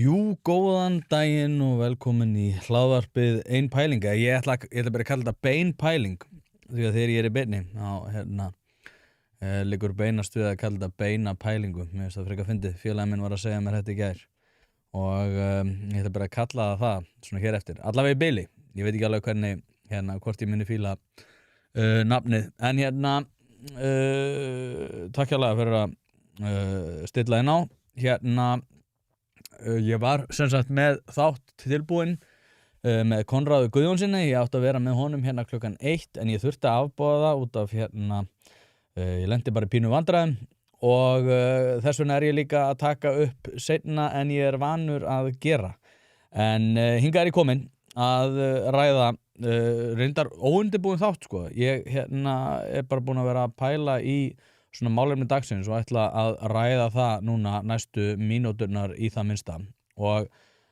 Jú, góðan daginn og velkomin í hlaðvarpið Ein pæling. Ég ætla bara að kalla þetta bein pæling því að þegar ég er í beinni liggur beinast við að kalla þetta beina pælingu. Mér finnst það frekar fyndið. Félagi minn var að segja mér þetta í gær og ég ætla bara að kalla það svona hér eftir. Allavega í bili. Ég veit ekki alveg hvernig hvort ég myndi fíla nafnið. En takk hérlega fyrir að stilla inn á. Ég var sem sagt með þátt tilbúinn með Konráði Guðjónsinni. Ég átti að vera með honum hérna klukkan 1 en ég þurfti að afboða það út af ég lenti bara í pínu vandræðum og þess vegna er ég líka að taka upp seinna en ég er vanur að gera. En hingað er ég kominn að ræða reyndar óundirbúinn þátt sko. Ég er bara búinn að vera að pæla í svona málefni dagsins og ætla að ræða það núna næstu mínúturnar í það minnsta. Og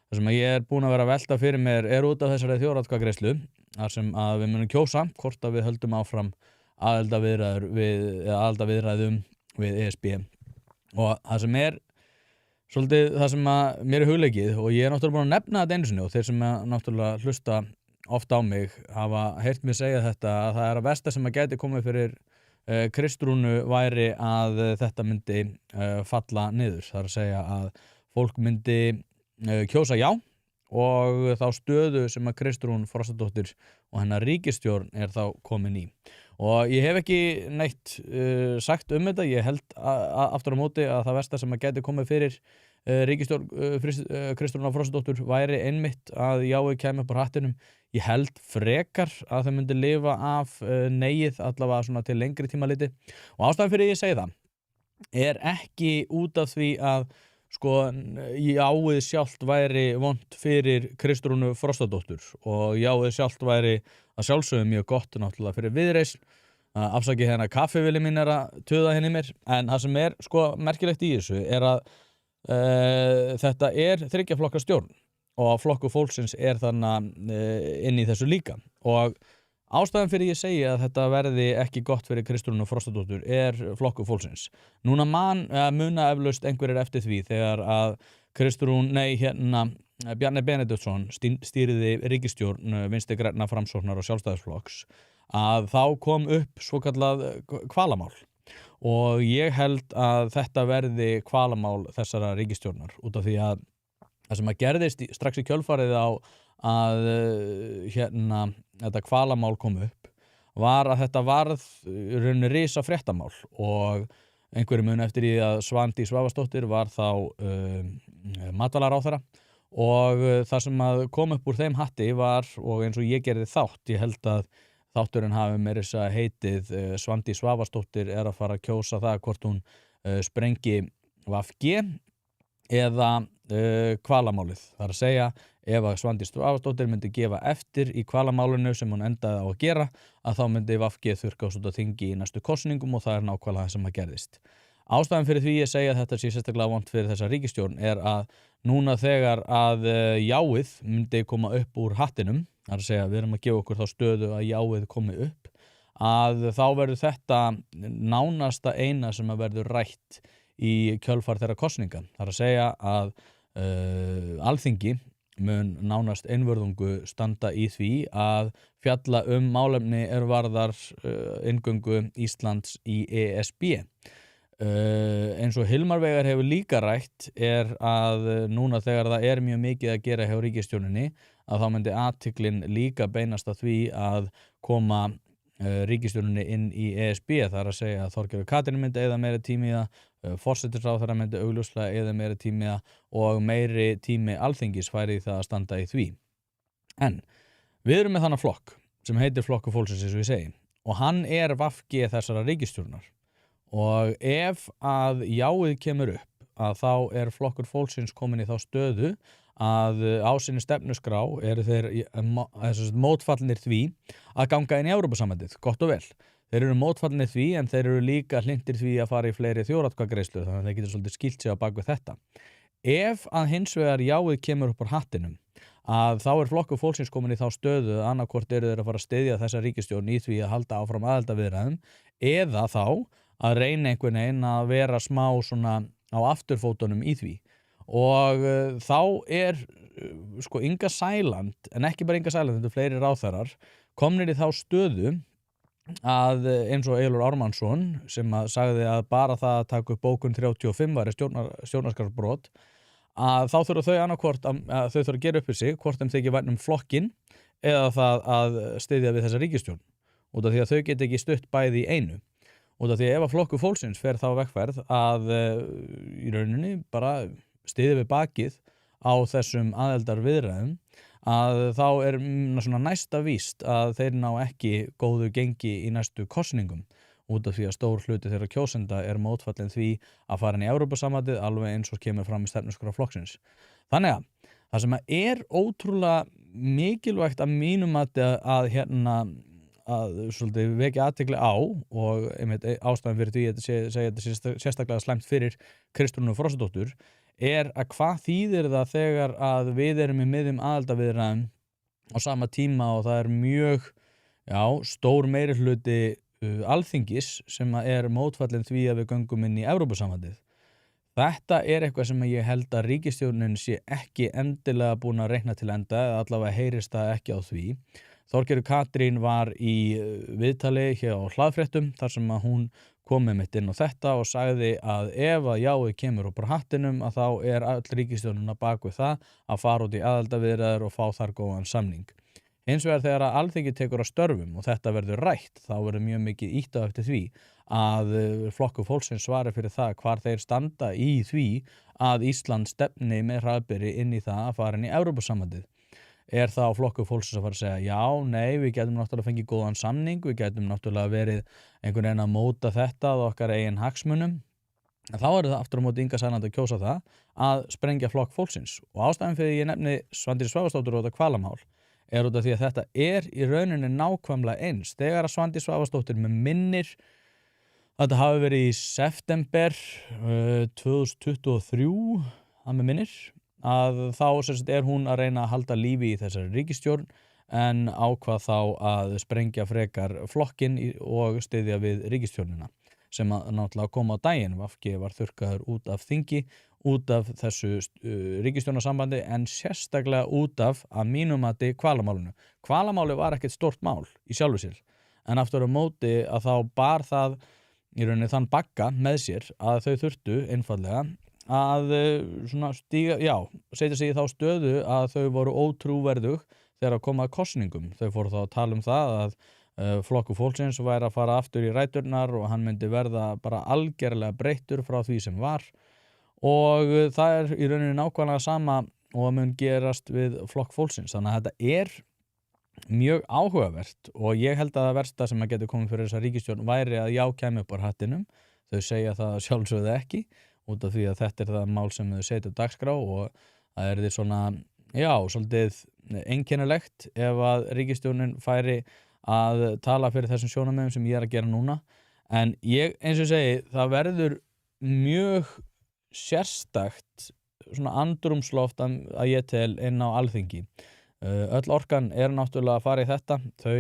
það sem ég er búinn að vera að velta fyrir mér er út af þessari þjóðaratkvæðagreiðslu þar sem að við munum kjósa hvort að við höldum áfram aðildarviðræðum við ESB. Og það sem er svolítið það sem að mér er hugleikið og ég er náttúrulega búinn að nefna þetta einu sinni og þeir sem náttúrulega hlusta ofta á mig hafa heyrt mig segja þetta að það er að versta sem að gæti komið fyrir Kristrúnu væri að þetta myndi falla niður. Það er að segja að fólk myndi kjósa já og þá stöðu sem að Kristrún Frostadóttir og hennar ríkisstjórn er þá komin í. Og ég hef ekki neitt sagt þetta. Ég held aftur á móti að það versta sem að gæti komið fyrir ríkisstjórn Kristrúnar Frostadóttur væri einmitt að jáið kæmi upp á hattinum. Ég held frekar að þau myndi lifa af neyið allavega svona til lengri tíma liti. Og ástæðan fyrir ég segi það er ekki út af því að sko jáið sjálft væri vont fyrir Kristrúnu Frostadóttur og jáið sjálft væri að sjálfsögðu mjög gott náttúrulega fyrir Viðreisn. Afsakið hérna kaffivili mín er að tuða henni mér en það sem er sko merkilegt í þessu er að þetta er 3 flokka stjórn og Flokkur fólksins er þannig inn í þessu líka og ástæðan fyrir ég segi að þetta verði ekki gott fyrir Kristrúnu Frostadóttur er Flokkur fólksins. Núna muna eflaust einhverjir eftir því þegar að Bjarni Benediktsson stýriði ríkisstjórn Vinstri grænna Framsóknar og Sjálfstæðisflokks að þá kom upp svokallað hvalamál og ég held að þetta verði hvalamál þessara ríkisstjórnar út af því að það sem að gerðist strax í kjölfarið á að þetta hvalamál kom upp var að þetta varð rauninni risa fréttamál og einhverjum mun eftir því að Svandís Svavarsdóttir var þá matvælaráðherra og það sem að kom upp úr þeim hatti var, og eins og ég gerði þátt, ég held að þátturinn hafi meira þess að heitið Svandís Svavarsdóttir er að fara að kjósa það hvort hún sprengi VG eða hvalamálið. Það er að segja ef að Svandís Svavarsdóttir myndi gefa eftir í hvalamálinu sem hún endaði á að gera að þá myndi VG þurrkast út á þingi í næstu kosningum og það er nákvæmlega það sem að gerðist. Ástæðan fyrir því ég segja að þetta sé sérstaklega vont fyrir þessa ríkisstjórn er að núna þegar að jáið myndi koma upp úr hattinum, það er að segja við erum að gefa okkur þá stöðu að jáið komi upp, að þá verður þetta nánasta eina sem að verður rætt í kjölfar þeirra kosninga. Það er að segja að Alþingi mun nánast einvörðungu standa í því að fjalla málefni varðar inngöngu Íslands í ESB. Eins og Hilmar Veigar hefur líka rætt er að núna þegar það er mjög mikið að gera hjá ríkisstjórninni að þá myndi athyglin líka beinast að því að koma ríkisstjórninni inn í ESB. Það er að segja að Þorgerður Katrín myndi eyða meiri tími í það, forsætisráðherra myndi augljóslega eyða meiri tími í það og meiri tími Alþingis færi í það að standa í því. En við erum með þannig flokk sem heitir Flokkur fólksins eins og ég segi og hann er VG þessara ríkisstjórnar og ef að jáið kemur upp að þá er Flokkur fólksins komin í þá stöðu að á sinni stefnuskrá eru þeir mótfallnir því að ganga inn í Evrópusambandið, gott og vel. Þeir eru mótfallnir því en þeir eru líka hlynntir því að fara í fleiri þjóðaratkvæðagreiðslur þannig að þeir getur svolítið skýlt sig á bak við þetta. Ef að hins vegar jáið kemur upp úr hattinum að þá er Flokkur fólksins komin í þá stöðu að annarkvort eru þeir að fara að styðja þessa ríkisstjórn í því að halda áfram aðildarviðræðum eða þá að reyna einhvern veginn að vera smá svona á afturfótunum í því og þá sko Inga Sæland, en ekki bara Inga Sæland, þetta fleiri ráðherrar komnir í þá stöðu að eins og Eyjólfur Ármannsson sem að sagði að bara það að taka upp bókun 35 væri stjórnarskrárbrot, að þá þurfa þau annarkvort að þau þurfa að gera upp við sig hvort þeim þykir vænt flokkinn eða það að styðja við þessa ríkisstjórn, út af því að þau geta ekki stutt bæði í einu, út af því að ef að Flokkur fólksins fer þá vegferð að í rauninni bara styðja við bakið á þessum aðildarviðræðum, að þá svona næsta víst að þeir ná ekki góðu gengi í næstu kosningum, út af því að stór hluti þeirra kjósenda mótfallin því að fara inn í Evrópusambandið, alveg eins og kemur fram í stefnuskrá flokksins. Þannig að það sem ótrúlega mikilvægt að mínum að svolítið vekja athygli á, og einmitt ástæðan fyrir því að þetta sé sérstaklega slæmt fyrir Kristrúnu Frostadóttur, að hvað þýðir það þegar að við erum í miðjum aðildarviðræðum á sama tíma og það mjög stór meirihluti Alþingis sem mótfallin því að við göngum inn í Evrópusambandið. Þetta eitthvað sem ég held að ríkisstjórnin sé ekki endilega búin að reikna til enda, eða allavega heyrist það ekki á því. Þorgerður Katrín var í viðtali hér á Hlaðfréttum þar sem að hún kom mitt inn á þetta og sagði að ef að jáið kemur upp úr hattinum að þá öll ríkisstjórnin að bak við það að fara út í aðildarviðræður og fá þar góðan samning. Hins vegar þegar að Alþingi tekur að störfum og þetta verður rætt, þá verður mjög mikið ýtt á eftir því að Flokkur fólksins svari fyrir það hvar þeir standa í því að Ísland stefni með hraðbyri inn í það að fara inn í Evrópusambandið. Þá Flokkur fólksins að fara að segja já, nei, við getum náttúrulega fengið góðan samning, við getum náttúrulega verið einhvern veginn að móta þetta að okkar eigin hagsmunum. Þá það aftur á móti Inga Sæland að kjósa það að sprengja Flokk fólksins. Og ástæðan fyrir ég nefni Svandísi Svavarsdóttur og þetta hvalamál út af því að þetta í rauninni nákvæmlega eins. Þegar að Svandís Svavarsdóttir með minnir að þetta hafi verið í september 2023, að með minnir, að þá hún að reyna að halda lífi í þessari ríkisstjórn en ákvað þá að sprengja frekar flokkinn og styðja við ríkisstjórnina sem að náttúrulega kom á daginn. VG var þurrkaður út af þingi, út af þessu ríkisstjórnarsambandi en sérstaklega út af að mínum hvalamálinu. Hvalamáli var ekkert stórt mál í sjálfu sér en aftur á móti að þá bar það í rauninni þann bagga með sér að þau þurftu einfaldlega að setja sig í þá stöðu að þau voru ótrúverðug þegar að koma að kosningum. Þau fóru þá að tala um það að Flokkur fólksins væri að fara aftur í ræturnar og hann myndi verða bara algerlega breyttur frá því sem var og það í rauninni nákvæmlega sama og mun gerast við Flokk fólksins. Þannig að þetta mjög áhugavert og ég held að það versta sem að getur komið fyrir þessa ríkisstjórn væri að já kæmi upp á hattinum. Þau segja það sjálfsögðu ekki út af því að þetta það mál sem þau setja á dagskrá og það því svona, svolítið einkennilegt ef að ríkisstjórnin færi að tala fyrir þessum sjónarmiðum sem ég að gera núna. En ég, eins og segi, það verður mjög sérstakt svona andrúmsloft að ég tel inn á Alþingi. Öll orkan náttúrulega að fara í þetta. Þau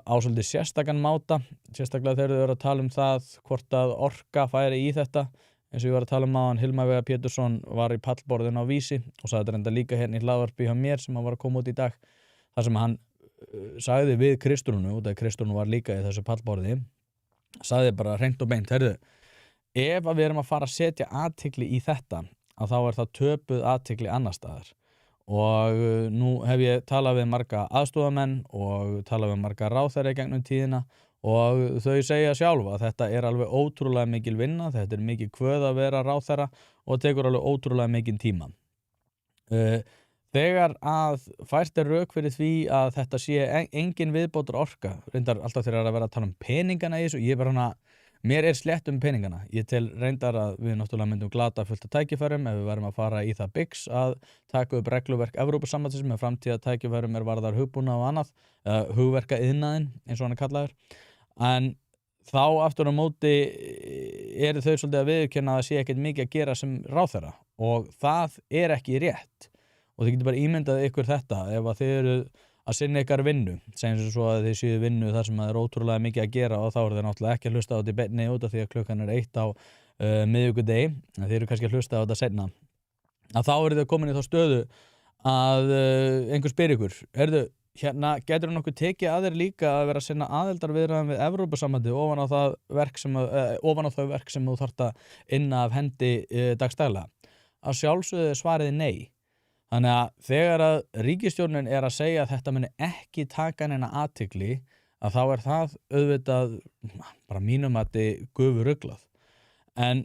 á svolítið sérstakan máta, sérstaklega þegar þau eru að tala um það hvort að orka færi í þetta. Eins og ég var að tala um áðan, Hilmar Veigar Pétursson var í pallborðinu á Vísi og sagði þetta enda líka hérna í hlaðvarpi hjá mér sem var að koma út í dag. þar sem hann sagði við Kristrúnu, út af Kristrúnu var líka í þessu pallborði, sagði bara hreint og beint, heyrðu, ef að við erum að fara að setja athygli í þetta, að þá það töpuð athygli annar staðar. Og nú hef ég talað við marga aðstofamenn og talað við marga ráðherra í gegnum tíðina og þau segja sjálf að þetta alveg ótrúlega mikil vinna, þetta mikil kvöð að vera ráðherra og tekur alveg ótrúlega mikil tíma. Þegar að fært rök fyrir því að þetta sé engin viðbótur orka, reyndar alltaf þegar að vera að tala um peningana í þessu, ég bara mér slett peningana. Ég tel reyndar að við náttúrulega myndum glata fullt af tækifærum ef við værum að fara í það byggs að taka upp regluverk Evrópusambandsins með framtíða tækifærum varðar hugbúna og annað, hugverka iðnaðinn eins og hann kallaður. En þá aftur á móti þau svolítið að viðurkenna að það sé ekkert mikið að gera sem ráðherra og það ekki rétt. Og þið getur bara ímyndað ykkur þetta ef að þið eru að sinna ykkar vinnu, segjum sem svo að þið séu vinnu þar sem það ótrúlega mikið að gera og þá þið náttúrulega ekki að hlusta á þetta í beinni út af því að klukkan 1 á miðvikudegi, þið eru kannski að hlusta á þetta seinna. að þá eru þau komin í þá stöðu að einhver spyr ykkur, hérna getur nokkuð tekið að þér líka að vera að sinna aðildarviðræðum við Evrópusambandið ofan á þau verk sem þú þarft að inna af hendi dagsdaglega. Að sjálfsögðu svarið nei. Þannig að þegar að ríkisstjórnin er að segja að þetta muni ekki taka neina athygli, að þá er það auðvitað bara mínum gufuruglað. En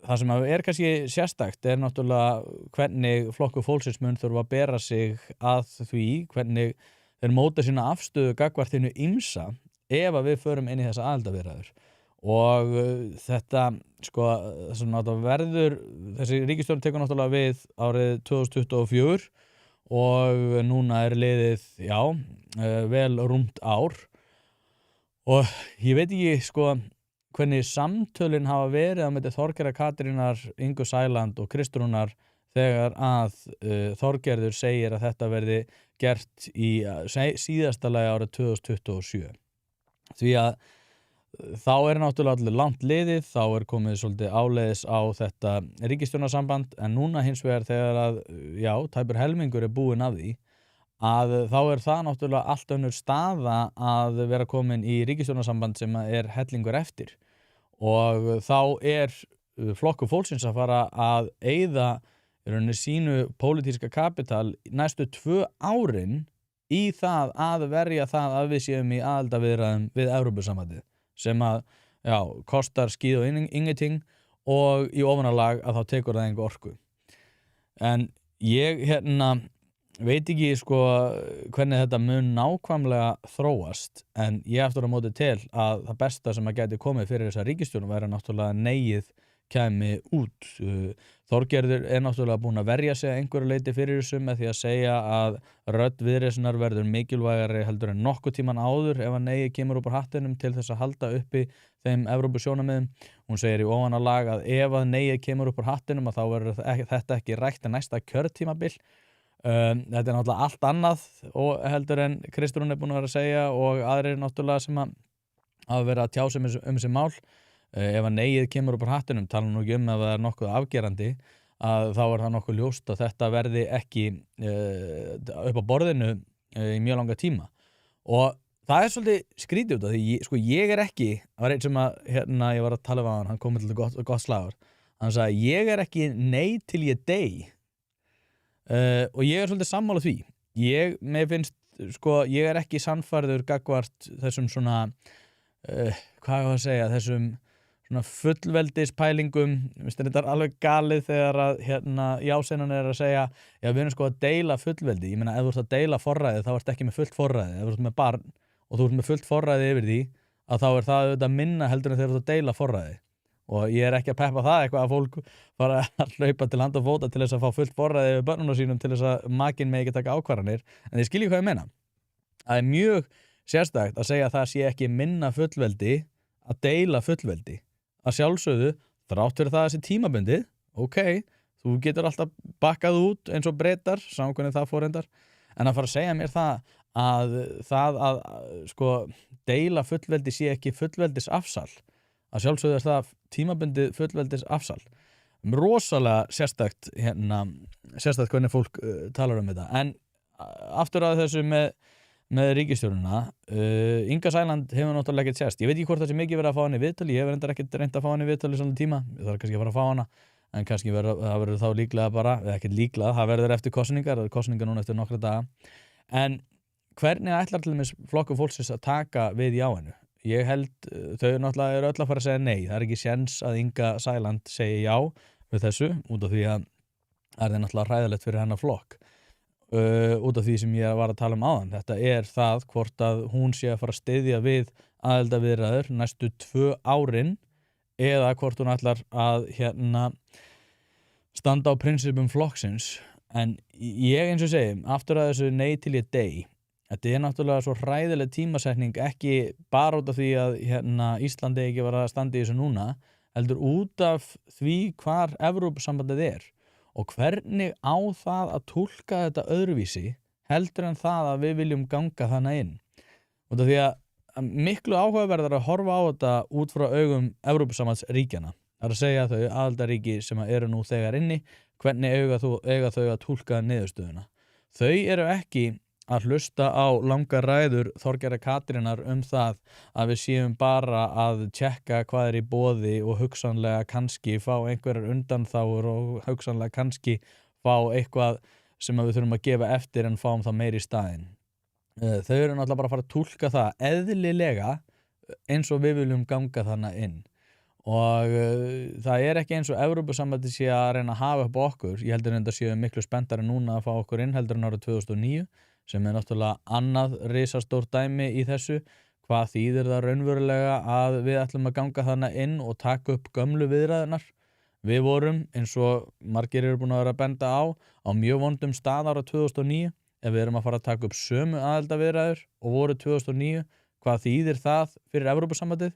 það sem er kannski sérstakt er náttúrulega hvernig Flokkur fólksins mun þurfa að bera sig að því, hvernig þeir móta sína afstöðu gagnvart hinu ýmsa ef að við förum inn í þessa aðildarviðræður. Og þetta verður, þessi ríkisstjórn tekur náttúrulega við árið 2024 og núna er liðið, vel rúmt ár. Og ég veit ekki hvernig samtölin hafa verið á milli Þorgerðar Katrínar, Ingu Sæland og Kristrúnar þegar að Þorgerður segir að þetta verði gert í síðasta lagi árið 2027. Því að þá er náttúrulega allir langt liðið, þá er komið svolítið áleiðis á þetta ríkisstjórnarsamband, en núna hins vegar þegar að, tæpur helmingur er búinn af því, að þá er það náttúrulega allt önnur staða að vera komin í ríkisstjórnarsamband sem er hellingur eftir. Og þá er Flokkur fólksins að fara að eyða í rauninni sínu pólitíska kapital næstu 2 árin í það að verja það að við séum í aðildarviðræðum við Evrópusambandið, sem að, kostar skíð og ingenting, og í ofanálag að þá tekur það enga orku. En ég veit ekki hvernig þetta mun nákvæmlega þróast, en ég aftur á móti til að það besta sem að gæti komið fyrir þessa ríkisstjórn væri náttúrulega neyið kæmi út. Þorgerður er náttúrulega búin að verja sig að einhverju leyti fyrir þessu með því að segja að rödd Viðreisnar verður mikilvægari heldur en nokkuð tíman áður ef að neyið kemur upp úr hattinum til þess að halda uppi þeim Evrópusjónarmiðum. Hún segir í ofanálag að ef að neyið kemur upp úr hattinum að þá verður þetta ekki rætt næsta kjörtímabil. Þetta er náttúrulega allt annað og heldur en Kristrún er búin að vera að segja og aðrir náttúrulega sem að vera að tjá sig þessi mál. Ef að neyið kemur upp úr hattinum, tala nú ekki ef það er nokkuð afgerandi, að þá er það nokkuð ljóst að þetta verði ekki upp á borðinu í mjög langa tíma. Og það er svolítið skrítið út af því ég er ekki, það var einn sem að ég var að tala við hann kom til gott slagur. Hann sagði ég er ekki nei til ég dey. Og ég er svolítið sammála því. Mér finnst, ég er ekki sannfærður gagnvart þessum þessum fullveldispælingum. Þetta er alveg galið þegar að já-sennan er að segja við erum að deila fullveldi. Ég meina, ef þú ert að deila forræði þá ert ekki með fullt forræði. Ef þú ert með barn og þú ert með fullt forræði yfir því, að þá er það auðvitað minna heldur en þegar þú ert að deila forræði. Og ég er ekki að peppa það eitthvað að fólk fara að hlaupa til hand og fóta til þess að fá fullt forræði yfir börnunum sínum til þess að makinn með ekki taka ákvarðanir. En þið skiljið hvað ég meina. Það er mjög sérstakt að segja að það sé ekki minna fullveldi að deila fullveldi. Að sjálfsögðu, þrátt fyrir það þessi tímabundið, þú getur alltaf bakkað út eins og Bretar, saman hvernig það fórendar, en að fara að segja mér það að deila fullveldi sé ekki fullveldis afsal. Að sjálfsögðu er það tímabundið fullveldis afsal. Rosalega sérstakt hvernig fólk talar þetta. En aftur að þessu með ríkisstjórnina, Inga Sæland hefur náttúrulega ekkert sést. Ég veit ekki hvort það sé mikið verið að fá hann í viðtali, ég hef reyndar ekkert reynt að fá hann í viðtali svona tíma. Ég þarf kannski að fara að fá hana, en kannski það verður þá líklega bara, eða ekkert líklega, það verður eftir kosningar, það er kosningar núna eftir nokkra daga. En hvernig ætlar til dæmis Flokkur fólksins að taka við jáinu? Ég held, þau náttúrulega eru öll að fara að segja nei. Það er ekki séns að Inga Sæland segi já við þessu, út af því að það er náttúrulega hræðilegt fyrir hennar flokk. Út af því sem ég var að tala áðan. Þetta er það hvort að hún sé að fara að styðja við aðildarviðræður næstu 2 árin eða hvort hún ætlar að standa á prinsipum flokksins. En ég eins og segi, aftur að þessu nei til ég dey. Þetta er náttúrulega svo hræðileg tímasetning, ekki bara út af því að Íslandi ekki var að standa í þessu núna, heldur út af því hvar Evrópusambandið er og hvernig á það að túlka þetta öðruvísi heldur en það að við viljum ganga þarna inn. Út af því að miklu áhugaverðar að horfa á þetta út frá augum Evrópusambandsríkjanna. Það er að segja þau aðildarríki sem eru nú þegar inni, hvernig eiga þau að túlka niðurstöðuna. Þau eru ekki að hlusta á langar ræður Þorgerðar Katrínar það að við séum bara að tjekka hvað í boði og hugsanlega kannski fá einhverjar undanþágur og hugsanlega kannski fá eitthvað sem við þurfum að gefa eftir en fáum það meira í staðinn. Þau eru náttúrulega bara að fara að túlka það eðlilega eins og við viljum ganga þarna inn. Og það er ekki eins og Evrópusambandið sé að reyna að hafa upp á okkur. Ég heldur enda séu miklu spenntari núna að fá okkur inn heldur en árið 2009 sem er náttúrulega annað risastórt dæmi í þessu. Hvað þýðir það raunverulega að við ætlum að ganga þarna inn og taka upp gömlu viðræðurnar? Við vorum, eins og margir eru búin að vera að benda á mjög vondum stað árið 2009. Ef við erum að fara að taka upp sömu aðildarviðræður og voru 2009, hvað þýðir það fyrir Evrópusambandið?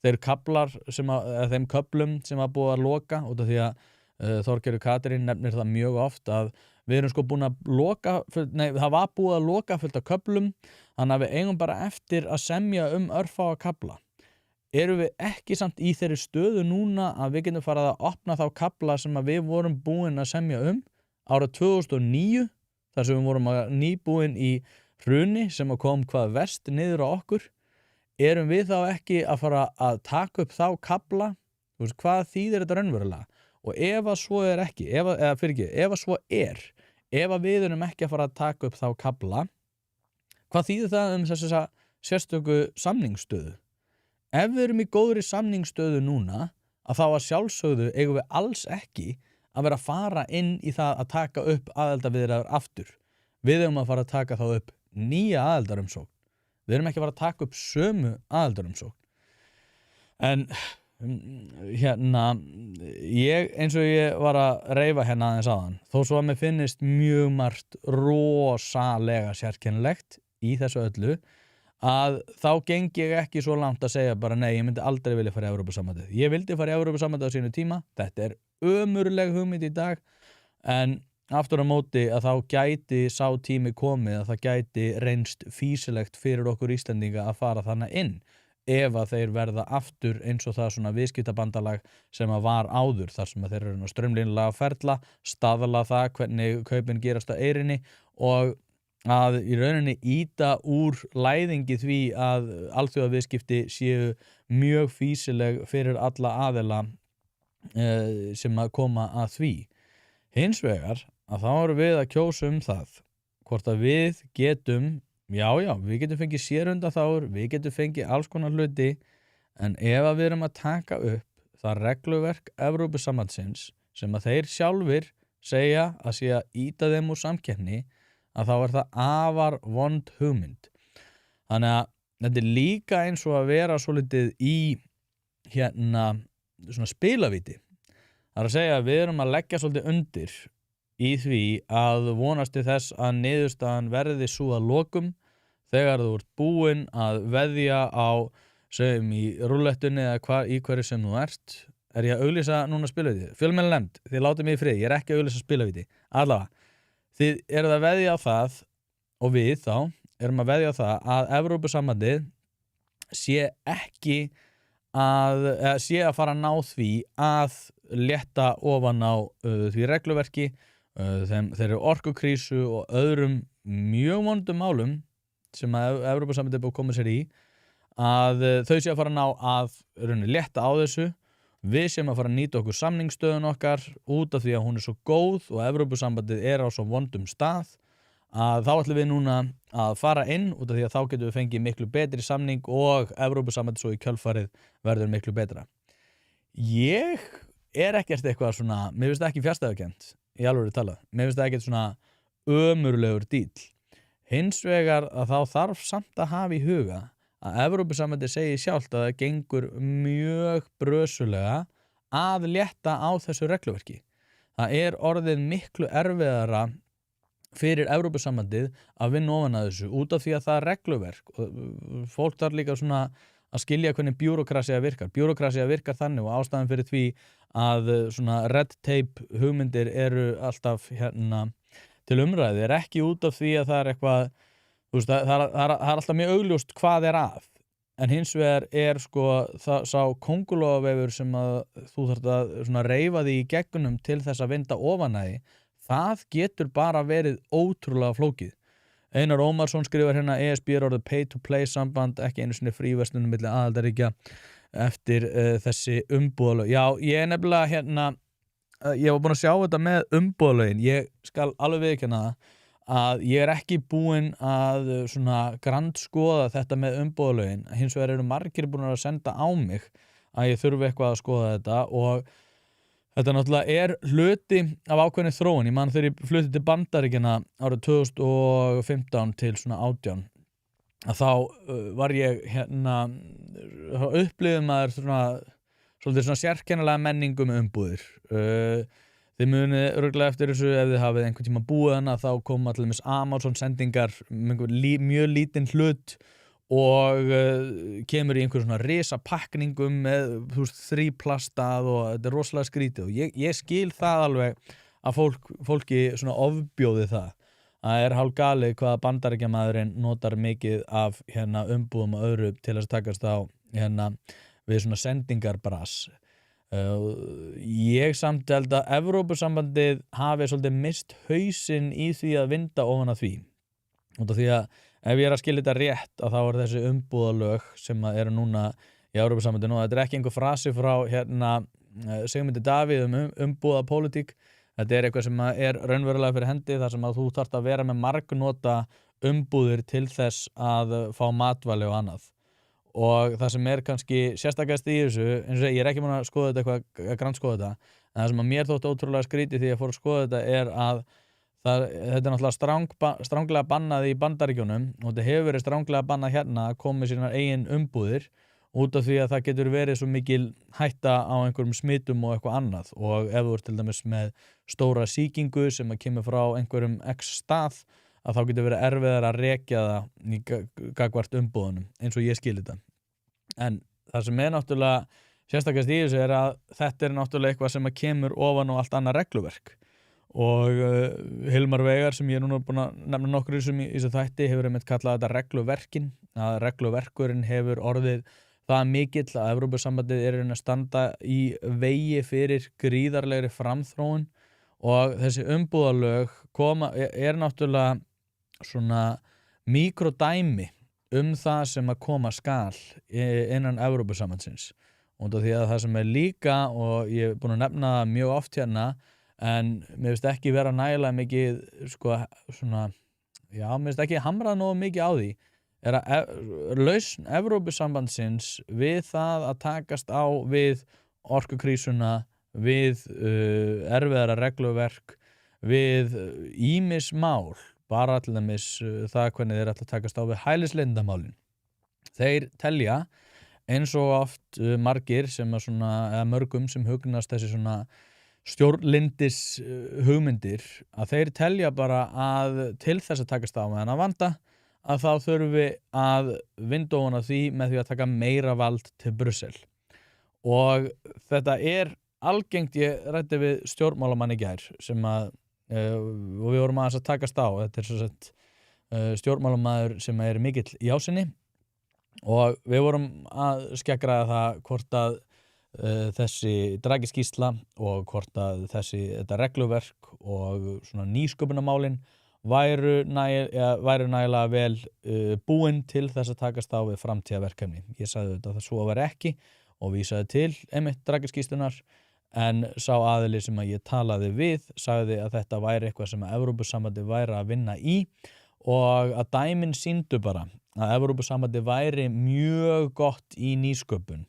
Þeim köflum sem að búið að loka út af því að Þorgerður Katrín nefnir það mjög oft að við erum sko búin að loka, það var búið að loka fullt af köflum, þannig að við eigum bara eftir að semja örfáa kafla. Erum við ekki samt í þeirri stöðu núna að við getum farið að opna þá kafla sem að við vorum búin að semja árið 2009, þar sem við vorum nýbúin í hruni sem að kom hvað verst niður á okkur? Erum við þá ekki að fara að taka upp þá kafla? Hvað þýðir þetta raunverulega? Og ef að svo er ekki, ef að við erum ekki að fara að taka upp þá kafla, hvað þýðir það þessa sérstöku samningsstöðu? Ef við erum í góðri samningsstöðu núna, að þá að sjálfsögðu eigum við alls ekki að vera að fara inn í það að taka upp aðildarviðræður aftur. Við eigum að fara að taka þá upp nýja aðildarumsókn. Við erum ekki að fara að taka upp sömu aðildarumsókn. En eins og ég var að reifa aðeins áðan, þó svo að mér finnist mjög margt rosalega sérkennilegt í þessu öllu, að þá geng ég ekki svo langt að segja bara nei, ég myndi aldrei vilja fara í Evrópusambandið. Ég vildi fara í Evrópusambandið á sínu tíma, þetta er ömurleg hugmynd í dag, en aftur á móti að þá gæti sá tími komið að það gæti reynst fýsilegt fyrir okkur Íslendinga að fara þarna inn ef að þeir verða aftur eins og það svona viðskiptabandalag sem að var áður þar sem að þeir eru straumlínlega að ferla, staðla það hvernig kaupin gerast á eyrinni og að í rauninni ýta úr læðingi því að alþjóðaviðskipti séu mjög fýsileg fyrir alla aðila sem að koma að því. Hins vegar að þá erum við að kjósa það hvort að við getum, við getum fengið sérundanþágur, við getum fengið alls konar hluti, en ef að við erum að taka upp það regluverk Evrópusambandsins sem að þeir sjálfir segja að sé að ýta þeim úr samkeppni, að þá er það afar vond hugmynd. Þannig að þetta er líka eins og að vera svolítið í svona spilavíti. Það er að segja að við erum að leggja svolítið undir í því að vonast til þess að niðurstaðan verði svo að lokum þegar þú ert búinn að veðja á segjum í rúllettunni eða í hverju sem þú ert. Er ég að auglýsa núna spilavíti? Fjölmiðlanefnd, þið látið mig í friði, ég er ekki að auglýsa spilavíti. Allavega, þið eruð að veðja á það og við þá erum að veðja á það að Evrópusambandið sé að fara að ná því að létta ofan á því regluverki, þeirri orkukrísu og öðrum mjög vondum málum sem að Evrópusambandið er búið að koma sér í, að þau sé að fara að ná að létta á þessu. Við sem að fara að nýta okkur samningsstöðun okkar út af því að hún er svo góð og Evrópusambandið er á svo vondum stað að þá ætlum við núna að fara inn út af því að þá getum við fengið miklu betri samning og Evrópusambandið svo í kjölfarið verður miklu betra. Ég er ekkert eitthvað svona, mér finnst það ekki fjarstæðukennt í alvöru talað, mér finnst það ekkert svona ömurlegur díll. Hins vegar að þá þarf samt að hafa í huga að Evrópusambandið segir sjálft að það gengur mjög brösulega að létta á þessu regluverki. Það er orðið miklu erfiðara fyrir Evrópusambandið að vinna ofan að þessu út af því að það er regluverk og fólk þarf líka svona að skilja hvernig bjúrókrasía virkar. Bjúrókrasía virkar þannig og ástæðan fyrir því að svona red tape hugmyndir eru alltaf til umræðu er ekki út af því að það er eitthvað, það er alltaf mjög augljóst hvað er að. en hins vegar sko sá kóngulóarvefur sem að þú þarft að svona reifa því í gegnum til þess að vinda ofan að því, það getur bara verið ótrúlega flókið. Einar Ómarsson skrifar hérna ESB er orðið pay to play samband, ekki einu sinni fríverslunum milli aðildarríkja eftir þessi umbúðalög. Já, ég nefnilega hérna ég var búinn að sjá þetta með umbúðalögin. Ég skal alveg viðurkenna það að ég er ekki búinn að svona grandskoða þetta með umbúðalögin. Hins vegar eru margir búin að senda á mig að ég þurfi eitthvað að skoða þetta og þetta náttúrulega hluti af ákveðinni þróun. Ég man þegar ég flutti til Bandaríkjanna árið 2015 til svona 18 að þá var ég hérna upplifði maður svolítið svona sérkennilega menningu með umbúðir. Þið munið örugglega eftir þessu ef þið hafið einhvern tíma búið hana, þá kom til dæmis Amazon sendingar mjög lítinn hlut og kemur í einhver svona risapakningum með 3 plastað og þetta rosalega skrítið og ég skil það alveg að fólki svona ofbjóði það. Það hálf galið hvað Bandaríkjamaðurinn notar mikið af hérna umbúðum og öðru til að takast á hérna við svona sendingarbras. Ég samt held að Evrópusambandið hafi svolítið mist hausinn í því að vinda ofan að því. Út af því að ef ég að skilja þetta rétt að þá þessi umbúðalög sem eru núna í Evrópusambandinu og þetta ekki einhver frasi frá hérna Sigmundi Davíð umbúða pólitík. Þetta eitthvað sem raunverulega fyrir hendi þar sem að þú þarft að vera með margnota umbúðir til þess að fá matvæli og annað. Og það sem kannski sérstakast í þessu, eins og ég ekki búinn að skoða þetta að grandskoða þetta, en það sem að mér þótti ótrúlega skrítið því að fór að skoða þetta að þetta náttúrulega stranglega bannað í Bandaríkjunum og þetta hefur verið stranglega bannað hérna að koma með sínar eigin umbúðir út af því að það getur verið svo mikil hætta á einhverjum smitum og eitthvað annað og ef þú til dæmis með stóra sýkingu sem að kemur frá einhverjum x stað að þá getur verið erfiðar að rekja það í gagnvart umbúðunum eins og ég skil þetta. En það sem náttúrulega sérstakast í þessu að þetta náttúrulega eitthvað sem að kemur ofan og allt annað regluverk og Hilmar Veigar sem ég núna búin að nefna nokkur í þessu þætti hefur einmitt kallað þetta regluverkin, að regluverkurinn hefur orðið það mikill að Evrópusambandið að standa í vegi fyrir gríðarlegri framþróun og þessi umbúðalög náttúrulega svona mikrodæmi það sem að koma skal innan Evrópusambandsins og því að það sem líka og ég búin að nefna það mjög oft hérna en mér finnst ekki vera nægilega mikið mér finnst ekki hamrað nógu mikið á því að lausn Evrópusambandsins við það að takast á við orkukrísuna, við erfiðara regluverk, við ýmis mál bara til dæmis það hvernig þeir ætla að takast á við hælisleitendamálin. Þeir telja eins og oft margir sem eða mörgum sem hugnast þessi svona stjórnlyndis hugmyndir að þeir telja bara að til þess að takast á með þennan vanda að þá þurfi að vinda ofan af því með því að taka meira vald til Brussel. Og þetta algengt, ég ræddi við stjórnmálamann í gær sem að og við vorum aðeins að takast á. Þetta svo sett stjórnmálamaður sem mikill í ásinni og við vorum að skeggraða það hvort að þessi Draghi-skýrsla og hvort að þetta regluverk og svona nýsköpunarmálin væru nægilega vel búin til þess að takast á við framtíðarverkefni. Ég sagði þetta að það svo var ekki og vísaði til einmitt Draghi-skýrslunnar en sá aðili sem að ég talaði við sagði að þetta væri eitthvað sem að Evrópusambandið væri að vinna í og að dæmin sýndu bara að Evrópusambandið væri mjög gott í nýsköpun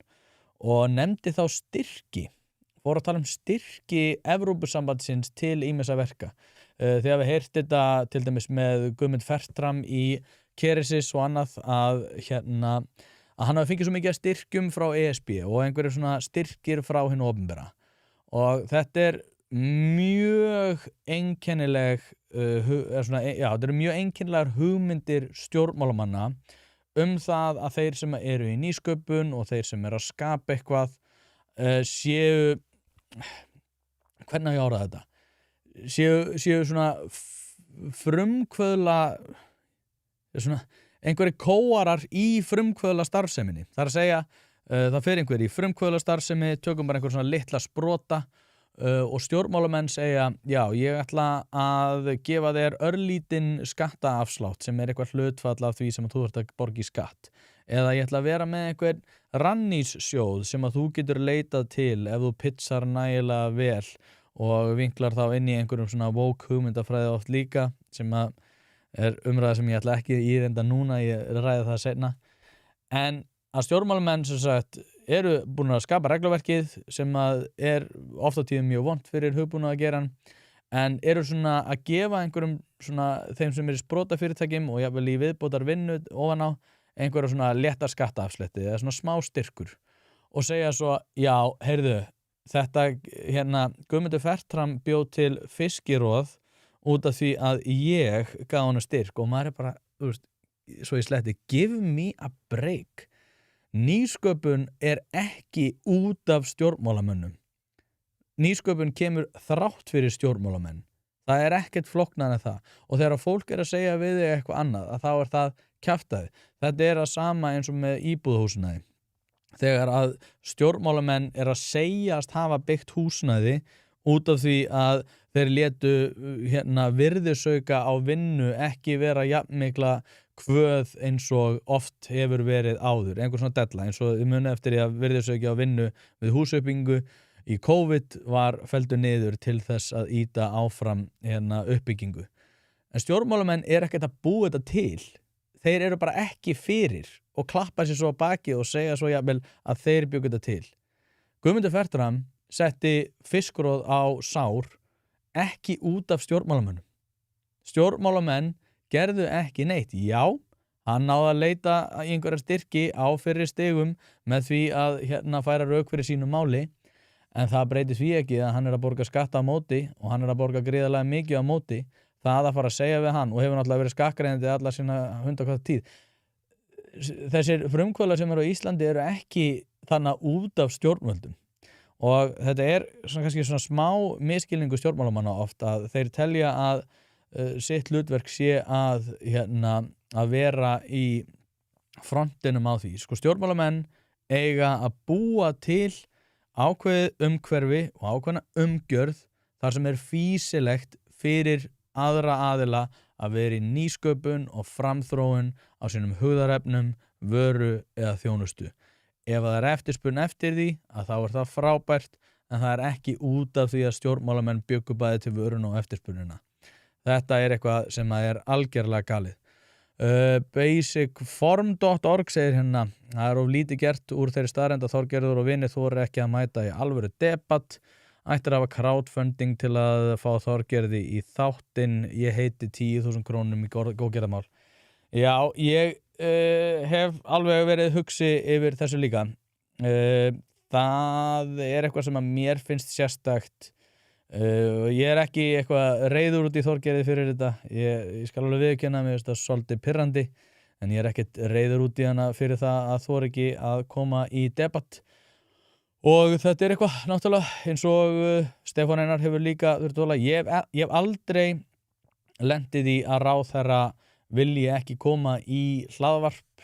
og nefndi þá styrki, fór að tala styrki Evrópusambandsins til ýmissa verka. Þegar við heyrt þetta til dæmis með Guðmund Fertram í Keresis og annað að hann hafi fengið svo mikið styrkjum frá ESB og einhverjum svona styrkir frá hinu opinbera. Og þetta mjög einkennileg þetta mjög einkennilegar hugmyndir stjórnmálamanna það að þeir sem eru í nýsköpun og þeir sem eru að skapa eitthvað séu hvernig á ég orða þetta séu svona frumkvöðla svona einhverjir kóarar í frumkvöðla starfseminni. Það er að segja, það fer einhver í frumkvöðla starfsemi, tökum bara einhver svona litla sprota og stjórnmálamenn segja, já, ég ætla að gefa þér örlítinn skattaafslátt sem eitthvað hlutfall af því sem þú ert að borga í skatt. Eða ég ætla að vera með einhver rannýssjóð sem að þú getur leitað til ef þú pitsar nægilega vel og vinklar þá inn í einhverjum svona woke hugmyndafræði oft líka sem að er umræða sem ég ætla ekki í reynda núna, ég ræði það seinna. En að stjórnmálamenn sem sagt eru búin að skapa regluverkið sem að er oft á tíðum mjög vont fyrir hugbúnaðargeirann en eru svona að gefa einhverjum svona þeim sem eru í sprotafyrirtækjum og jafnvel í viðbótar vinnu ofan á einhverja svona léttar skattaafslætti eða svona smá styrkur og segja svo, já, heyrðu, þetta hérna Guðmundur Fertram bjó til fiskiroð út af því að ég gaf honum styrk og maður er bara, þú veist, svo í sletti, give me a break. Nýsköpun er ekki út af stjórnmálamönnum. Nýsköpun kemur þrátt fyrir stjórnmálamenn. Það er ekkert flóknara en það. Og þegar fólk er að segja við þig eitthvað annað, að þá er það kjaftaði. Þetta er að sama eins og með íbúðahúsnæði. Þegar að stjórnmálamenn er að segjast hafa byggt húsnæði út af því að þeir létu virðisauka á vinnu ekki vera jafnmikla kvöð eins og oft hefur verið áður, einhver svona della eins og þið muni eftir því að virðisauki á vinnu við húsuppbyggingu í COVID var felldur niður til þess að ýta áfram uppbyggingu. En stjórnmálamenn er ekkert að búa þetta til, þeir eru bara ekki fyrir og klappa sér svo á baki og segja svo jafnvel að þeir bjuggu þetta til. Guðmundur Fertram setti fiskroð á sár ekki út af stjórnmálamönnum. Stjórnmálamenn gerðu ekki neitt. Já, hann náði að leita í einhverja styrki á fyrri stigum með því að færa rök fyrir sínu máli, en það breytir því ekki að hann er að borga skatta á móti og hann er að borga gríðarlega mikið á móti. Það að fara að segja við hann og hefur náttúrulega verið skakkreiðandi alla sína hundakvæða tíð. Þessir frumkvöðlar sem eru á Íslandi eru ekki þannig út af stjórnvöldum. Og þetta er kannski svona smá misskilningu stjórnmálamanna oft að þeir telja að sitt hlutverk sé að vera í frontinum á því. Sko stjórnmálamenn eiga að búa til ákveðið umhverfi og ákveðna umgjörð þar sem er fýsilegt fyrir aðra aðila að vera í nýsköpun og framþróun á sínum hugðarefnum, vöru eða þjónustu. Ef það er eftirspurn eftir því að þá er það frábært en það er ekki út af því að stjórnmálamenn bjuggu bæði til vörun og eftirspurnina. Þetta er eitthvað sem er algjörlega galið. Basicform.org segir það er of lítið gert úr þeirri staðreynd að Þorgerður og vinir þora ekki að mæta í alvöru debatt. Ættir að hafa crowdfunding til að fá Þorgerði í þáttinn. Ég heiti 10.000 krónum í góðgerðamál. Já, ég hef alveg verið hugsi yfir þessu líka. Það er eitthvað sem að mér finnst sérstakt. Ég er ekki eitthvað reiður út í Þorgerði fyrir þetta. Ég skal alveg viðurkenna mér þetta svolítið pirrandi, en ég er ekkert reiður út í hana fyrir það að þora ekki að koma í debatt. Og þetta er eitthvað náttúrulega eins og Stefán Einar hefur líka þurft að tala. Ég hef aldrei lentið í að ráðherra vilji ekki koma í hlaðvarp.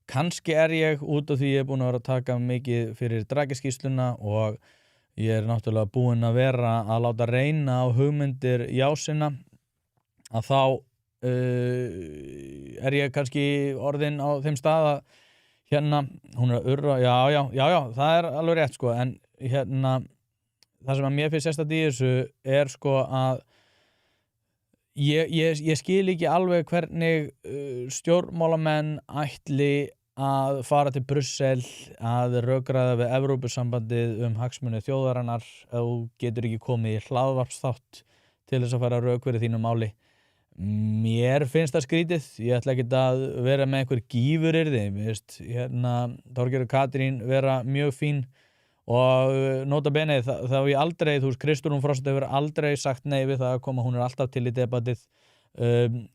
Kannski er ég út af því ég er búin að vera að taka mikið fyrir Dragiskýrsluna og ég er náttúrulega búinn að vera að láta reyna á hugmyndir Jásina, að þá er ég kannski orðinn á þeim stað að hún er að urra, já, það er alveg rétt sko, en það sem að mér finnst sérstakt í þessu er sko að ég skil ekki alveg hvernig stjórnmálamenn ætli að fara til Brussel að rökræða við Evrópusambandið hagsmuni þjóðarinnar ef þú getur ekki komið í hlaðvarpsþátt til þess að fara rök fyrir þínu máli. Mér finnst það skrítið, ég ætla ekki að vera með einhver gífuryrði, Þorgerður Katrín vera mjög fín og nota bene þá hef ég aldrei, þú veist, Kristrún Frost hefur aldrei sagt nei við það að koma, hún er alltaf til í debatið.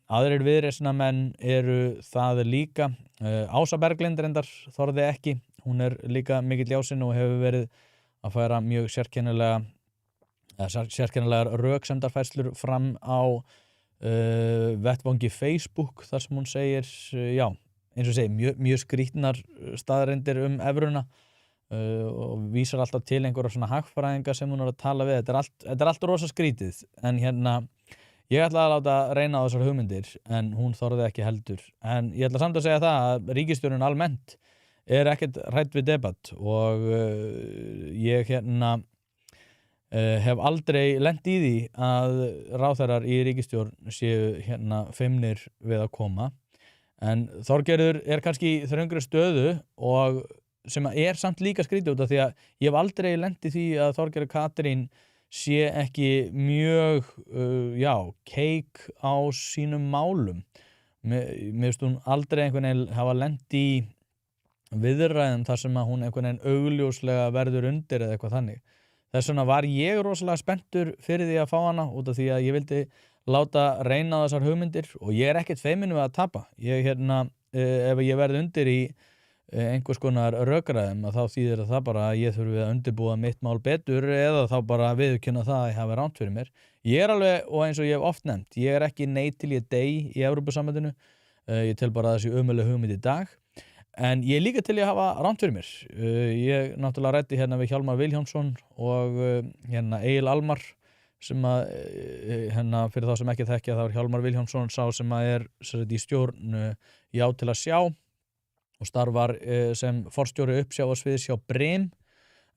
Aðrir viðreisnamenn eru það líka. Ása Berglind reyndar þorði ekki, hún er líka mikill Jásinn og hefur verið að færa mjög sérkennilegar röksemdarfærslur fram á vettvangi Facebook þar sem hún segir, já, eins og segir, mjög skrýtnar staðreyndir evruna og vísar alltaf til einhverja svona hagfræðinga sem hún að tala við. Þetta er allt rosa skrýtið, en ég ætla að láta reyna á þessar hugmyndir, en hún þorði ekki heldur. En ég ætla samt að segja það að ríkisstjórnin almennt ekkert hrædd við debatt og ég hef aldrei lent í því að ráðherrar í ríkisstjórn séu feimnir við að koma. En Þorgerður kannski í þröngri stöðu og sem samt líka skrítið út af því að ég hef aldrei lent í því að Þorgerður Katrín sé ekki mjög keik á sínum málum. Mér finnst hún aldrei einhvern veginn hafa lent í viðræðum þar sem að hún einhvern veginn augljóslega verður undir eða eitthvað þannig. Þess vegna var ég rosalega spenntur fyrir því að fá hana út af því að ég vildi láta reyna á þessar hugmyndir og ég ekkert feiminn við að tapa. Ef ég verð undir í einhvers konar rökræðum að þá þýðir það bara að ég þurfi að undirbúa mitt mál betur eða þá bara viðurkenna það að ég hafi rangt fyrir mér. Ég alveg, og eins og ég hef oft nefnt, ég ekki nei til ég dey í Evrópusambandinu. Ég tel bara að þessi ömurleg hugmynd í dag. En ég líka til ég hafa rangt fyrir mér. Ég náttúrulega ræddi við Hjálmar Vilhjálmsson og Egil Almar sem að fyrir þá sem ekki þekkja þá Hjálmar Vilhjálmsson sá sem að í stjórn Já til að sjá og starfar sem forstjóri uppsjávarsviðs hjá Brim,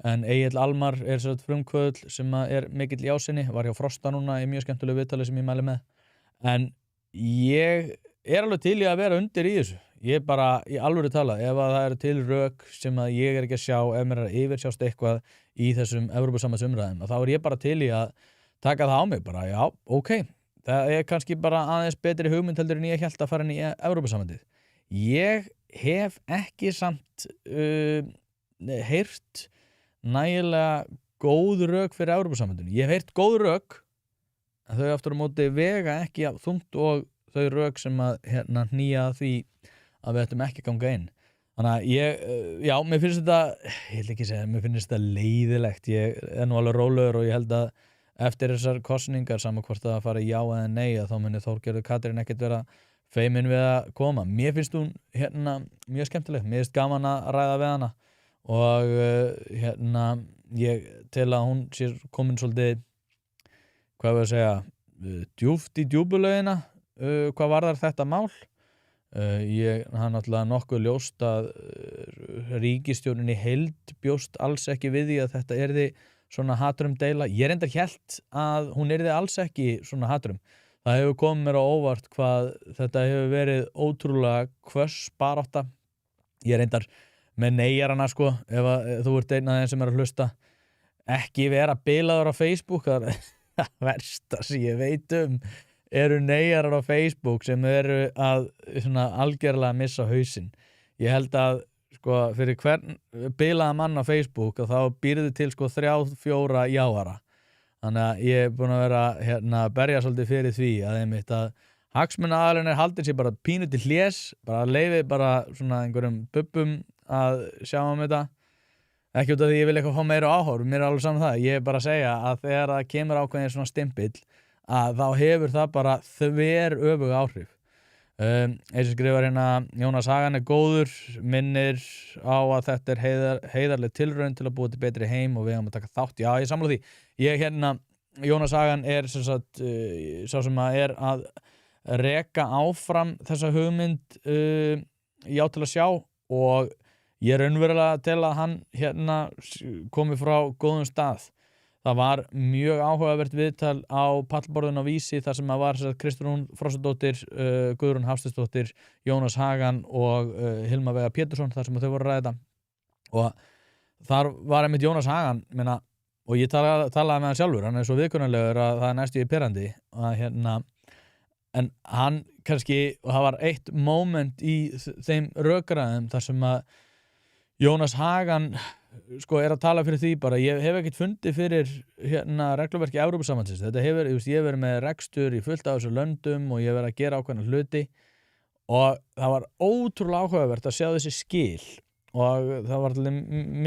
en Egill Almar frumkvöðull sem að mikill í ásinni, var hjá Frosta núna í mjög skemmtilegu viðtali sem ég mæli með. En ég alveg til í að vera undir í þessu. Ég bara, í alvöru tala, ef að það til rök sem að ég ekki að sjá, ef mér að yfirsjást eitthvað í þessum Evrópusambandsumræðum, þá ég bara til í að taka það á mig, bara, já, ok. Það kannski bara aðeins betri hugmynd heldur en ég hélt að fara inn í Evrópusambandið. Ég hef ekki samt heyrt nægilega góð rök fyrir Evrópusambandinu. Ég hef heyrt góð rök, en þau aftur á móti vega ekki þungt og þau rök sem að hnýja því að við ættum ekki ganga inn. Þannig að mér finnst þetta, ég vil ekki segja, mér finnst þetta leiðilegt. Ég nú alveg rólegur og ég held að eftir þessar kosningar, sama hvort það fara já eða nei, að þá muni Þorgerður Katrín ekkert vera feimin við að koma. Mér finnst hún mjög skemmtileg. Mér finnst gaman að ræða við hana og ég tel að hún sé komin svolítið, hvað við að segja, djúpt í djúpulögina hvað varðar þetta mál. Hann náttúrulega nokkuð ljóst að ríkisstjórnin í heild bjóst alls ekki við því að þetta yrði svona hatrum deila. Ég reyndar hélt að hún yrði alls ekki svona hatrum. Það hefur komið mér á óvart hvað þetta hefur verið ótrúlega hvöss barátta. Ég reyndar með neyjarana sko, ef þú ert einn af þeim sem að hlusta, ekki vera bilaður á Facebook. Það versta sem ég veit eru neyjarar á Facebook sem eru að svona algjörlega missa hausinn. Ég held að sko fyrir hvern bilaða mann á Facebook og þá býrðu til sko 3-4 jáara. Þannig að ég búin að vera berja svolítið fyrir því að einmitt að hagsmunaaðilinn haldið sér bara pínu til hlés, bara leyfið bara svona einhverjum bubbum að sjá þetta. Ekki út af því ég vil eitthvað fá meira áhorf, mér alveg saman það. Ég bara að segja að þegar það kemur ákveðin svona stimpill að þá hefur það bara þver öfug áhrif. Eins og skrifar Jónas Hagan góður, minnir á að þetta heiðarleg tilraun til að búa til betri heim og við höfum að taka þátt. Já, ég samla því. Jónas Hagan sem sagt, sá sem að reka áfram þessa hugmynd Já til að sjá og ég raunverulega til að hann komi frá góðum stað. Það var mjög áhugavert viðtal á pallborðinu á Vísi þar sem var Kristrún Frostadóttir, Guðrún Hafsteinsdóttir, Jónas Hagan og Hilma Veiga Pétursson þar sem þau voru að ræða. Og þar var einmitt Jónas Hagan, og ég talaði með hann sjálfur, hann svo viðkunnarlegur að það næstu í pirrandi. En hann kannski, og það var eitt moment í þeim rökræðum þar sem að Jónas Hagan sko að tala fyrir því bara, ég hef ekkert fundið fyrir regluverki Evrópusambandsins. Þetta hefur, ég verið með rekstur í fullt af þessu löndum og ég verið að gera ákveðna hluti og það var ótrúlega áhugavert að sjá þessi skil og það var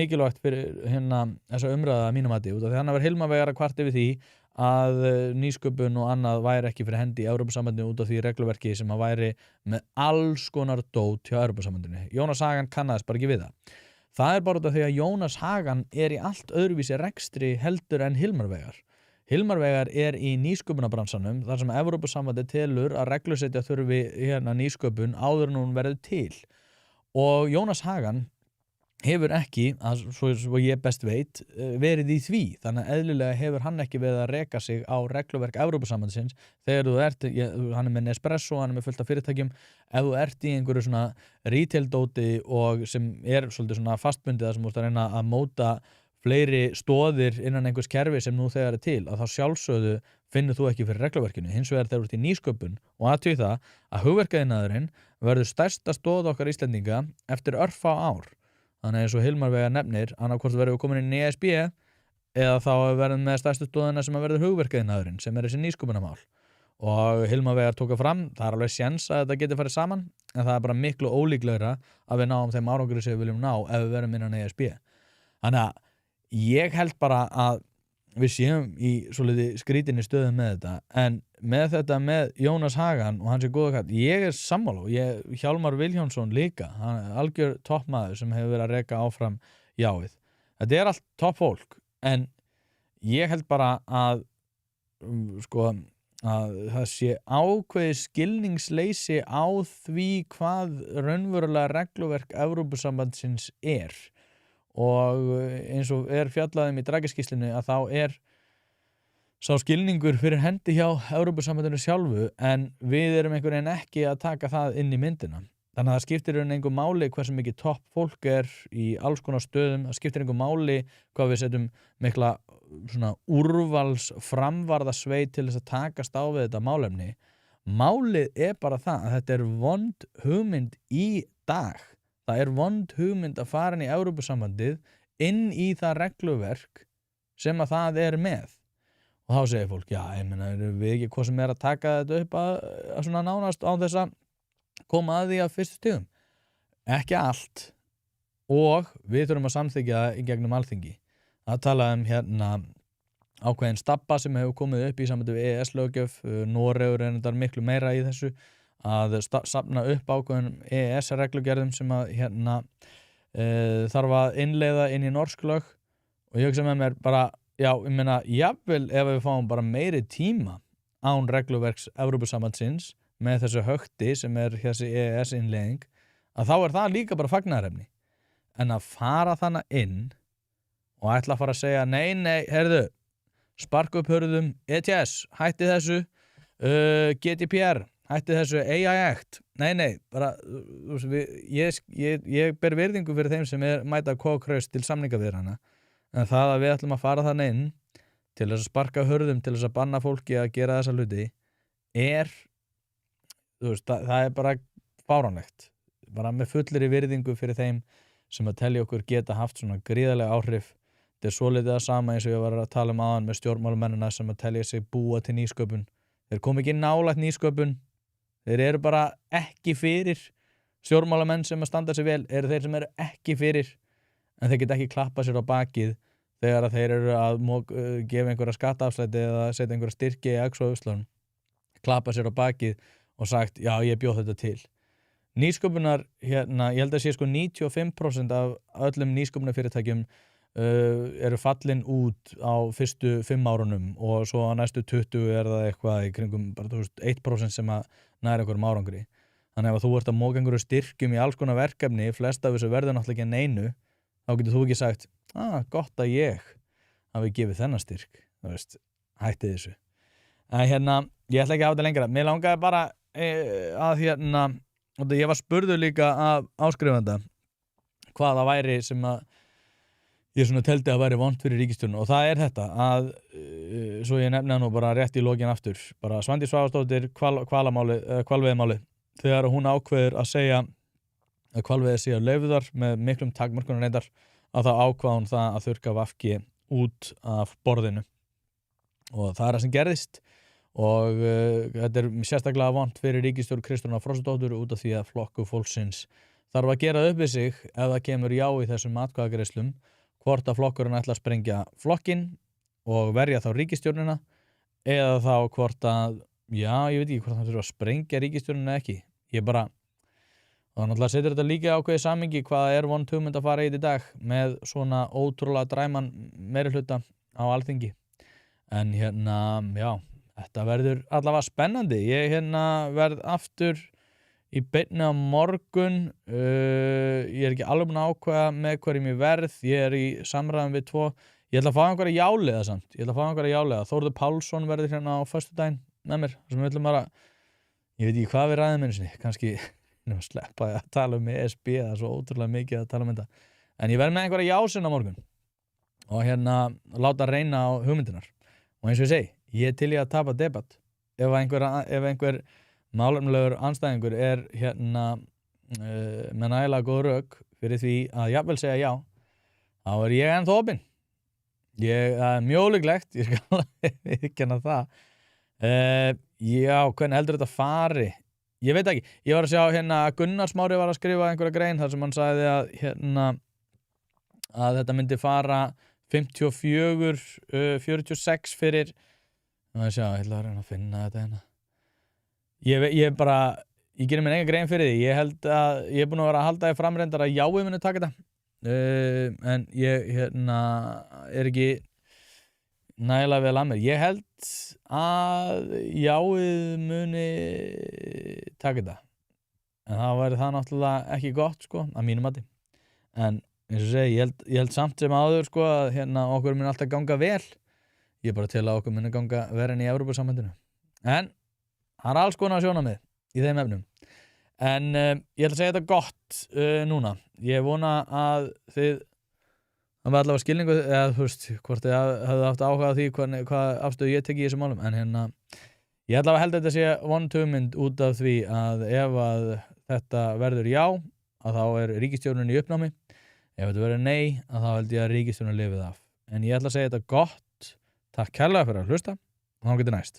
mikilvægt fyrir þessa umræða að mínum mati út af því hann var Hilma Veigar að kvarta yfir því að nýsköpun og annað væri ekki fyrir hendi í Evrópusambandinu út af því regluverki sem að væri með alls konar dót hjá Evrópusambandinu. Jónas Hagan kannaðist bara ekki við það. Það er bara út af því að Jónas Hagan er í allt öðruvísi rekstri heldur en Hilmar Veigar. Hilmar Veigar er í nýsköpunarbransanum þar sem Evrópusambandið telur að reglusetja þurfi nýsköpun áður en hún verður til. Og Jónas Hagan hefur ekki, svo ég best veit, verið í því. Þannig að eðlilega hefur hann ekki verið að reka sig á regluverk Evrópusambandsins þegar þú ert, hann er með Nespresso, hann er með fullt af fyrirtækjum, ef þú ert í einhverju svona retail-dóti og sem er svolítið svona fastbundið að sem þú ert að reyna að móta fleiri stoðir innan einhvers kerfi sem nú þegar er til, að þá sjálfsögðu finnur þú ekki fyrir regluverkinu. Hins vegar þegar þú ert í nýsköpun og athugið það að hugverkaiðnaðurinn verður stærsta stoð okkar Íslendinga eftir örfá ár. Þannig eins og Hilmar Veigar nefnir, annarkvort verður við komin inn í ESB eða þá verðum með stærstu stöðuna sem að verður hugverkaiðnaðurinn, sem er þessi nýsköpunarmál. Og Hilmar Veigar tók fram, það er alveg séns að þetta geti farið saman, en það er bara miklu ólíklegra að við náum þeim árangri sem við viljum ná ef við verðum innan ESB. Þannig að ég held bara að við séum í svolítið skrítinni stöðum með þetta, en með þetta með Jónas Hagan og hans góða kall, ég er sammála og Hjálmar Vilhjálmsson líka, hann er algjör toppmaður sem hefur verið að reka áfram jáið. Þetta er allt topp fólk, en ég held bara að að það sé ákveðið skilningsleysi á því hvað raunverulega regluverk Evrópusambandsins er. Og eins og er fjallaðum í Draghi-skýrslunni að þá er sá skilningur fyrir hendi hjá Evrópusambandinu sjálfu, en við erum einhvern veginn ekki að taka það inn í myndina. Þannig að það skiptir einhver máli hversu mikið topp fólk er í alls konar stöðum, það skiptir einhver máli hvað við setjum mikla svona úrvals framvarðasveit til þess að takast á við þetta málefni. Málið er bara það að þetta er vond hugmynd í dag. Það er vond hugmynd að fara inn í Evrópusambandið inn í það regluverk sem að það er með. Og þá segir fólk, já, ég meina, erum við ekki hvað sem er að taka þetta upp að svona nánast án þess að koma að því að fyrstu stigum? Ekki allt. Og við þurfum að samþykkja það í gegnum Alþingi. Það talaði ákveðin stabba sem hefur komið upp í sambandi við EES-löggjöf. Noregur er þetta miklu meira í þessu að safna upp ákveðin EES-reglugerðum sem að þarf að innleiða inn í norsk lög, og ég hugsa með mér bara, já, ég meina, jafnvel ef við fáum bara meiri tíma án regluverks Evrópusambandsins með þessu högti sem er þessi EES-innleiðing, að þá er það líka bara fagnaðarefni. En að fara þannig inn og ætla að fara að segja, nei, heyrðu, sparka upp hurðum, ETS, hætti þessu, GDPR, hætti þessu, AI Act, nei, bara, ég ber virðingu fyrir þeim sem mæta kókraust til samningaviðræðna, en það að við ætlum að fara þannig inn til þess að sparka hurðum, til þess að banna fólki að gera þessa hluti, það er bara fáránlegt, bara með fullri virðingu fyrir þeim sem að telja okkur geta haft svona gríðarlega áhrif. Þetta er svolítið það sama eins og ég var að tala áðan með stjórnmálamennina sem að telja sig búa til nýsköpun. Þeir kom ekki nálægt nýsköpun, þeir eru bara ekki fyrir. Stjórnmálamenn sem að standa sig vel eru þeir sem eru ekki fyrir, en þeir geta ekki klappa sér á bakið þegar að þeir eru að gefa einhverja skattaafslætti eða setja einhverja styrki í X og Y, klappa sér á bakið og sagt, já, ég bjóð þetta til. Nýsköpunar, ég held að sé 95% af öllum nýsköpunarfyrirtækjum eru fallin út á fyrstu 5 árunum og svo á næstu 20 er það eitthvað í kringum bara 1% sem að næra einhverjum árangri. Þannig ef þú ert að móka einhverju styrkjum í alls konar verkefni, flest af þessu verður náttúrulega ekki neinu, þá getur þú ekki sagt, gott að ég hafi gefið þennan styrk, hætti þessu. En ég ætla ekki að hafa þetta lengra. Mér langaði bara að og ég var spurður líka af áskrifanda hvað það væri sem að ég svona teldi að væri vont fyrir ríkisstjórnina, og það er þetta að, svo ég nefna nú bara rétt í lokin aftur, bara Svandís Svavarsdóttir hvalveiðimáli, þegar hún ákveður að segja að hvalveiðar séu leyfðar með miklum takmörkunum reyndar, að þá ákvað hún það að þurrka VG út af borðinu, og það er það sem gerðist. Og þetta er sérstaklega vont fyrir ríkisstjórn Kristrúnar Frostadóttur út af því að Flokkur fólksins þarf að gera upp við sig ef það kemur já í þessum atkvæðagreiðslum, hvort að flokkurinn ætla að sprengja flokkinn og verja þá ríkisstjórnina, eða þá hvort að, já, ég veit ekki hvort það þurfa að sprengja ríkisstjórnina eða ekki. Ég bara, og náttúrulega setur þetta líka ákveðið samhengi hvað er vond hugmynd að fara í dag með svona ótrúlega dræman meirihluta á Alþingi. En já, þetta verður allavega spennandi. Ég verð aftur í beinni á morgun. Ég er ekki alveg búinn að ákveða með hverjum ég verð. Ég í samræðum við 2. Ég ætla að fá einhverja jáliða samt. Þórður Pálsson verður á föstudaginn með mér. Sem við ætlum ég veit ekki hvað við ræðum einu sinni. Kannski sleppa að tala um ESB. Það er svo ótrúlega mikið að tala um þetta. En ég verð með einhverja jásinn á morgun. Og láta reyna á hugmyndinar. Og eins og ég segi, ég til í að tapa debatt. Ef einhver málefnilegur andstæðingur er með nægilega góð rök fyrir því að jafnvel segja já, þá er ég ennþá opinn. Það er mjög ólíklegt, ég skal viðurkenna það. Já, hvernig heldur þetta fari? Ég veit ekki, ég var að sjá að Gunnar Smári var að skrifa einhverja grein þar sem hann sagði að þetta myndi fara 54, 46 fyrir, ég ætla að reyna að finna þetta Ég gerir mér enga grein fyrir því. Ég held að ég er búinn að vera að halda í framreyndar að jáið muni taka þetta. En ég er ekki nægilega vel að mér. Ég held að jáið muni taka þetta. En það væri það náttúrulega ekki gott, að mínum mati. En eins og segi, ég held samt sem áður, að okkur muni alltaf ganga vel. Ég er bara til að okkur muni ganga verið í Evrópusambandinu. En það er alls konar sjónarmið í þeim efnum. En ég ætla að segja þetta gott núna. Ég vona að þið hafið allavega skilningu, eða hvort þið hafið haft áhuga á því hvað afstöðu ég teki í þessum málum. En ég ætla að held að þetta sé vond hugmynd út af því að ef að þetta verður já, að þá er ríkisstjórnin í uppnámi. Ef þetta verður nei, að þá held ég að ríkisstjórnin lifið af. En ég ætla að segja þetta gott. Takk kærlega fyrir að hlusta og þá getur næst.